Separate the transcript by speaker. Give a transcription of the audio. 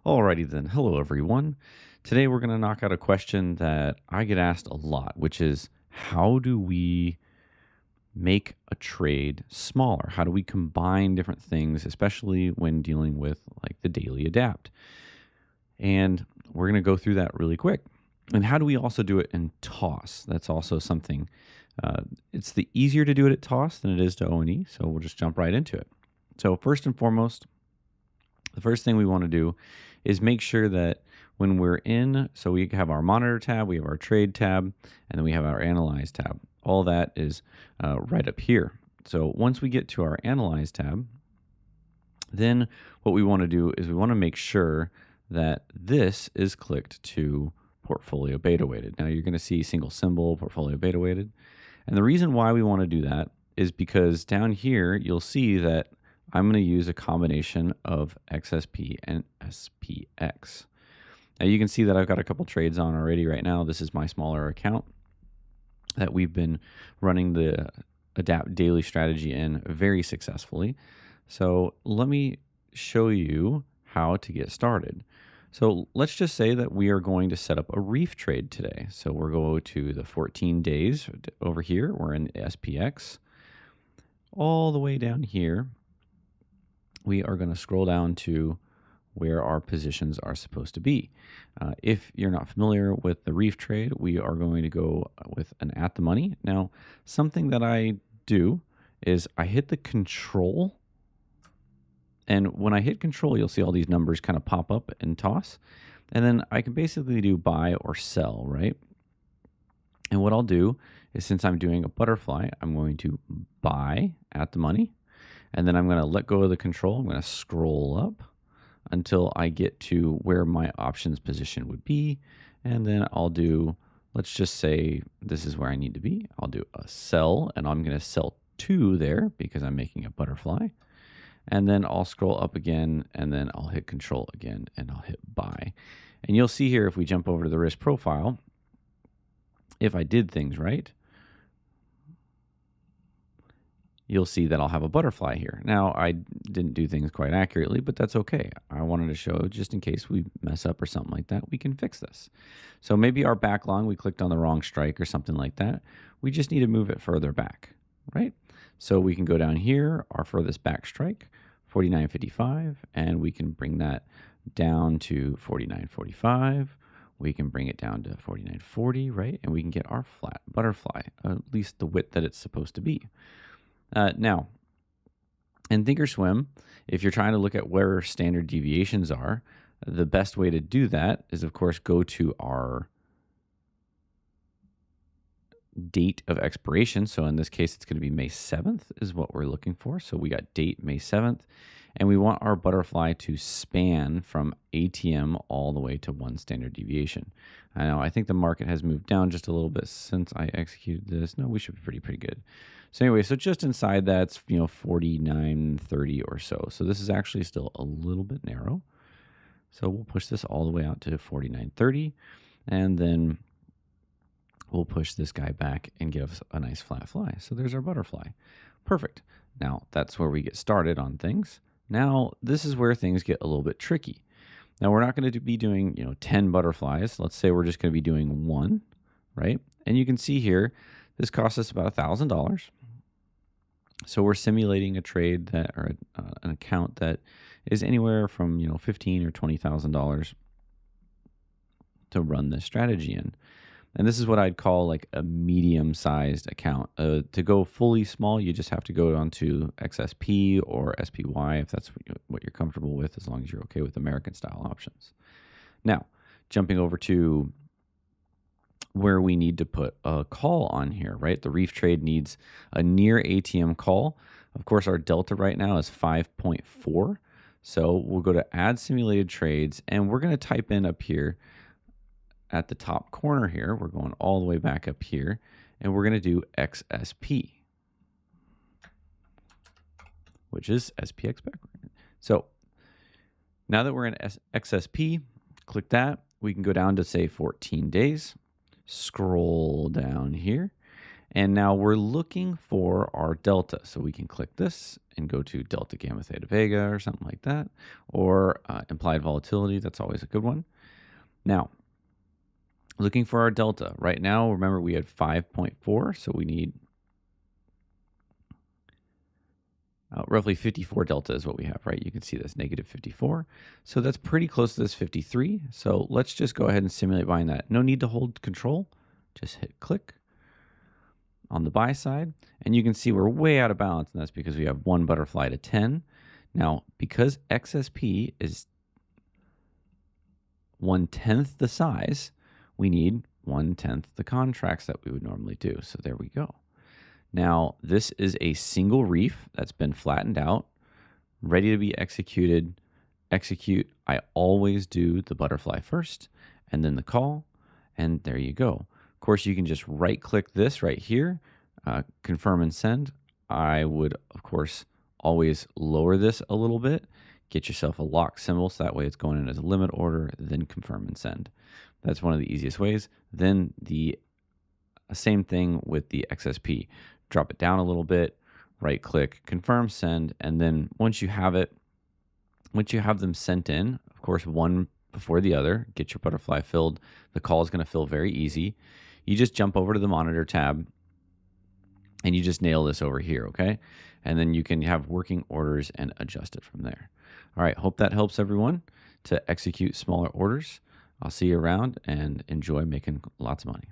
Speaker 1: Alrighty then. Hello, everyone. Today we're going to knock out a question that I get asked a lot, which is how do we make a trade smaller? How do we combine different things, especially when dealing with like the daily adapt? And we're going to go through that really quick. And how do we also do it in toss? That's also something. It's the easier to do it at toss than it is to O&E. So we'll just jump right into it. So first and foremost, the first thing we want to do is make sure that when we're in, so we have our monitor tab, we have our trade tab, and then we have our analyze tab. All that is right up here. So once we get to our analyze tab, then what we want to do is we want to make sure that this is clicked to portfolio beta weighted. Now you're going to see single symbol, portfolio beta weighted. And the reason why we want to do that is because down here, you'll see that I'm going to use a combination of XSP and SPX. Now you can see that I've got a couple trades on already right now. This is my smaller account that we've been running the Adapt Daily strategy in very successfully. So let me show you how to get started. So let's just say that we are going to set up a reef trade today. So we're going to the 14 days over here. We're in SPX. All the way down here, we are going to scroll down to where our positions are supposed to be. If you're not familiar with the reef trade, we are going to go with an at the money. Now, something that I do is I hit the control. And when I hit control, you'll see all these numbers kind of pop up and toss. And then I can basically do buy or sell, right? And what I'll do is, since I'm doing a butterfly, I'm going to buy at the money. And then I'm going to let go of the control. I'm going to scroll up until I get to where my options position would be. And then I'll do, let's just say this is where I need to be. I'll do a sell, and I'm going to sell 2 there because I'm making a butterfly. And then I'll scroll up again, and then I'll hit control again, and I'll hit buy. And you'll see here, if we jump over to the risk profile, if I did things right, you'll see that I'll have a butterfly here. Now, I didn't do things quite accurately, but that's okay. I wanted to show, just in case we mess up or something like that, we can fix this. So maybe our back long, we clicked on the wrong strike or something like that. We just need to move it further back, right? So we can go down here, our furthest back strike, 49.55, and we can bring that down to 49.45. We can bring it down to 49.40, right? And we can get our flat butterfly, at least the width that it's supposed to be. Now, in Thinkorswim, if you're trying to look at where standard deviations are, the best way to do that is, of course, go to our date of expiration. So in this case, it's going to be May 7th is what we're looking for. So we got date May 7th, and we want our butterfly to span from ATM all the way to 1 standard deviation. I know, I think the market has moved down just a little bit since I executed this. No, we should be pretty good. So anyway, so just inside that's, 49.30 or so. So this is actually still a little bit narrow. So we'll push this all the way out to 49.30, and then we'll push this guy back and give us a nice flat fly. So there's our butterfly. Perfect. Now that's where we get started on things. Now this is where things get a little bit tricky. Now we're not going to be doing 10 butterflies. Let's say we're just going to be doing 1, right? And you can see here, this costs us about $1,000. So we're simulating a trade that, or an account that is anywhere from $15,000 or $20,000 to run this strategy in. And this is what I'd call like a medium-sized account. To go fully small, you just have to go onto XSP or SPY if that's what you're comfortable with, as long as you're okay with American-style options. Now, jumping over to where we need to put a call on here, right? The reef trade needs a near ATM call. Of course, our delta right now is 5.4. So we'll go to add simulated trades, and we're going to type in up here at the top corner here. We're going all the way back up here, and we're going to do XSP, which is SPX backward. So now that we're in XSP, click that. We can go down to say 14 days, scroll down here, And now we're looking for our delta. So we can click this and go to delta gamma theta vega or something like that, or implied volatility. That's always a good one. Now, looking for our delta. Right now, remember we had 5.4, so we need roughly 54 delta is what we have, right? You can see this, negative 54. So that's pretty close to this 53. So let's just go ahead and simulate buying that. No need to hold control. Just hit click on the buy side. And you can see we're way out of balance, and that's because we have one butterfly to 10. Now, because XSP is 1/10 the size, we need 1/10 the contracts that we would normally do. So there we go. Now, this is a single reef that's been flattened out, ready to be executed. Execute. I always do the butterfly first and then the call, and there you go. Of course, you can just right click this right here, confirm and send. I would, of course, always lower this a little bit. Get yourself a lock symbol so that way it's going in as a limit order, then confirm and send. That's one of the easiest ways. Then the same thing with the XSP. Drop it down a little bit, right click, confirm, send, and then once you have it, once you have them sent in, of course, one before the other, get your butterfly filled. The call is going to fill very easy. You just jump over to the monitor tab and you just nail this over here, okay? And then you can have working orders and adjust it from there. All right, hope that helps everyone to execute smaller orders. I'll see you around and enjoy making lots of money.